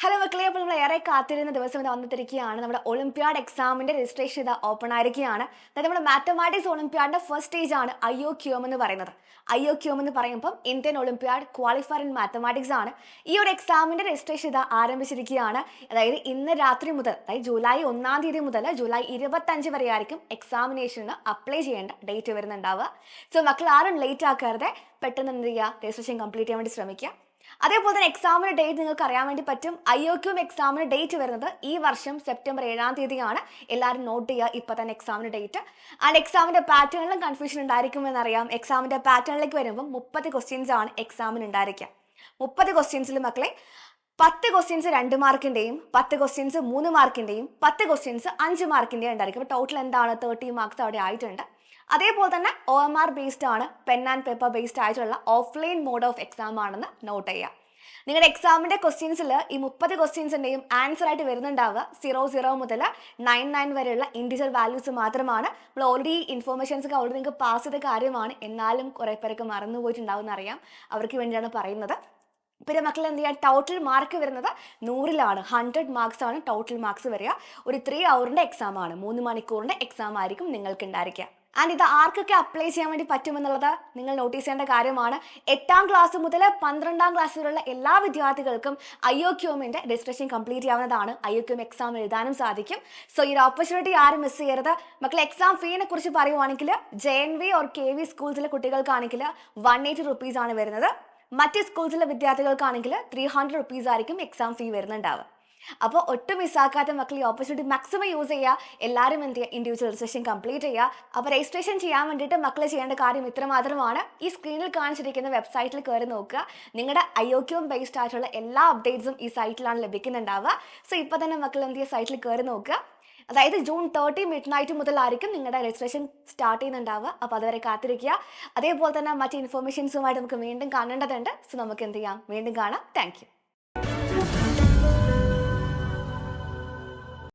Hello മക്കളെ, അപ്പോൾ നമ്മൾ ഏറെ കാത്തിരുന്ന ദിവസം ഇത് വന്നിട്ടിരിക്കുകയാണ്. നമ്മുടെ ഒളിമ്പ്യാഡ് എക്സാമിന്റെ രജിസ്ട്രേഷൻ ഇത് ഓപ്പൺ ആയിരിക്കുകയാണ്. അതായത് നമ്മുടെ മാത്തമാറ്റിക്സ് ഒളിമ്പ്യാഡിന്റെ ഫസ്റ്റ് സ്റ്റേജ് ആണ് IOQM എന്ന് പറയുന്നത്. IOQM എന്ന് പറയുമ്പോൾ Indian Olympiad qualifier in mathematics ആണ്. ഈ ഒരു എക്സാമിന്റെ രജിസ്ട്രേഷൻ ഇത് ആരംഭിച്ചിരിക്കുകയാണ്. അതായത് ഇന്ന് രാത്രി മുതൽ, അതായത് ജൂലൈ 1 തീയതി മുതൽ ജൂലൈ 25 വരെ ആയിരിക്കും എക്സാമിനേഷന് അപ്ലൈ ചെയ്യേണ്ട ഡേറ്റ് വരുന്നുണ്ടാവുക. സോ മക്കൾ ആരും ലേറ്റ് ആക്കാതെ പെട്ടെന്ന് എന്ത് ചെയ്യുക, രജിസ്ട്രേഷൻ കംപ്ലീറ്റ് ചെയ്യാൻ വേണ്ടി ശ്രമിക്കുക. അതേപോലെ തന്നെ എക്സാമിന് ഡേറ്റ് നിങ്ങൾക്ക് അറിയാൻ വേണ്ടി പറ്റും. IOQM എക്സാമിന് ഡേറ്റ് വരുന്നത് ഈ വർഷം സെപ്റ്റംബർ 7 തീയതിയാണ്. എല്ലാവരും നോട്ട് ചെയ്യുക ഇപ്പൊ തന്നെ എക്സാമിന്റെ ഡേറ്റ്. ആൻഡ് എക്സാമിന്റെ പാറ്റേണിലും കൺഫ്യൂഷൻ ഉണ്ടായിരിക്കുമെന്നറിയാം. എക്സാമിന്റെ പാറ്റേണിലേക്ക് വരുമ്പോൾ 30 ക്വസ്റ്റ്യൻസ് ആണ് എക്സാമിന് ഉണ്ടായിരിക്കുക. 30 ക്വസ്റ്റ്യൻസിൽ മക്കളെ 10 ക്വസ്റ്റ്യൻസ് 2 മാർക്കിന്റെയും 10 ക്വസ്റ്റ്യൻസ് 3 മാർക്കിന്റെയും 10 ക്വസ്റ്റ്യൻസ് 5 മാർക്കിന്റെയും ഉണ്ടായിരിക്കും. അപ്പോൾ ടോട്ടൽ എന്താണ് 30 മാർക്സ് അവിടെ ആയിട്ടുണ്ട്. അതേപോലെ തന്നെ OMR ബേസ്ഡ് ആണ്, പെൻ ആൻഡ് പേപ്പർ ബേസ്ഡ് ആയിട്ടുള്ള ഓഫ്ലൈൻ മോഡ് ഓഫ് എക്സാം ആണെന്ന് നോട്ട് ചെയ്യുക. നിങ്ങളുടെ എക്സാമിന്റെ ക്വസ്റ്റ്യൻസിൽ ഈ 30 ക്വസ്റ്റ്യൻസിന്റെയും ആൻസർ ആയിട്ട് വരുന്നുണ്ടാവുക 00 മുതൽ 99 വരെയുള്ള ഇൻഡിജർ വാല്യൂസ് മാത്രമാണ്. നമ്മൾ ഓൾറെഡി ഇൻഫോർമേഷൻസ് ഒക്കെ ഓൾറെഡി നിങ്ങൾക്ക് പാസ് ചെയ്ത കാര്യമാണ്. എന്നാലും കുറെ പേരൊക്കെ മറന്നുപോയിട്ടുണ്ടാവും അറിയാം. അവർക്ക് വേണ്ടിയാണ് പറയുന്നത്. പിന്നെ മക്കൾ എന്ത് ചെയ്യുക, ടോട്ടൽ മാർക്ക് വരുന്നത് 100ലാണ്. 100 മാർക്സ് ആണ് ടോട്ടൽ മാർക്സ് വരിക. ഒരു 3 hourന്റെ എക്സാം ആണ്, 3 മണിക്കൂറിന്റെ എക്സാം ആയിരിക്കും നിങ്ങൾക്ക് ഉണ്ടായിരിക്കുക. ആൻഡ് ഇത് ആർക്കൊക്കെ അപ്ലൈ ചെയ്യാൻ വേണ്ടി പറ്റുമെന്നുള്ളത് നിങ്ങൾ നോട്ടീസ് ചെയ്യേണ്ട കാര്യമാണ്. 8ാം ക്ലാസ് മുതൽ 12ാം ക്ലാസ് വരെയുള്ള എല്ലാ വിദ്യാർത്ഥികൾക്കും IOQMന്റെ രജിസ്ട്രേഷൻ കംപ്ലീറ്റ് ചെയ്യാവുന്നതാണ്. IOQM എക്സാം എഴുതാനും സാധിക്കും. സോ ഈ ഒരു ഓപ്പർച്യൂണിറ്റി ആരും മിസ് ചെയ്യരുത്. മക്കൾ എക്സാം ഫീനെ കുറിച്ച് പറയുവാണെങ്കിൽ JNV ഓർ KV സ്കൂൾസിലെ കുട്ടികൾക്കാണെങ്കിൽ 180 rupees ആണ് വരുന്നത്. മറ്റ് സ്കൂൾസിലെ വിദ്യാർത്ഥികൾക്കാണെങ്കിൽ 300 rupees ആയിരിക്കും എക്സാം ഫീ വരുന്നുണ്ടാവുക. അപ്പോൾ ഒട്ടും മിസ്സാക്കാത്ത മക്കൾ ഈ ഓപ്പർച്യൂണിറ്റി മാക്സിമം യൂസ് ചെയ്യുക. എല്ലാവരും എന്ത് ചെയ്യുക, ഇൻഡിവിജ്വൽ രജിസ്ട്രേഷൻ കംപ്ലീറ്റ് ചെയ്യുക. അപ്പോൾ രജിസ്ട്രേഷൻ ചെയ്യാൻ വേണ്ടിയിട്ട് മക്കൾ ചെയ്യേണ്ട കാര്യം ഇത്ര മാത്രമാണ്. ഈ സ്ക്രീനിൽ കാണിച്ചിരിക്കുന്ന വെബ്സൈറ്റിൽ കയറി നോക്കുക. നിങ്ങളുടെ IOQM ബേസ്ഡ് ആയിട്ടുള്ള എല്ലാ അപ്ഡേറ്റ്സും ഈ സൈറ്റിലാണ് ലഭിക്കുന്നുണ്ടാവുക. സോ ഇപ്പോൾ തന്നെ മക്കൾ എന്ത് ചെയ്യുക, സൈറ്റിൽ കയറി നോക്കുക. അതായത് ജൂൺ 30 midnight മുതലായിരിക്കും നിങ്ങളുടെ രജിസ്ട്രേഷൻ സ്റ്റാർട്ട് ചെയ്യുന്നുണ്ടാവുക. അപ്പോൾ അതുവരെ കാത്തിരിക്കുക. അതേപോലെ തന്നെ മറ്റ് ഇൻഫോർമേഷൻസുമായിട്ട് നമുക്ക് വീണ്ടും കാണേണ്ടതുണ്ട്. സോ നമുക്ക് എന്ത് ചെയ്യാം, വീണ്ടും കാണാം. താങ്ക്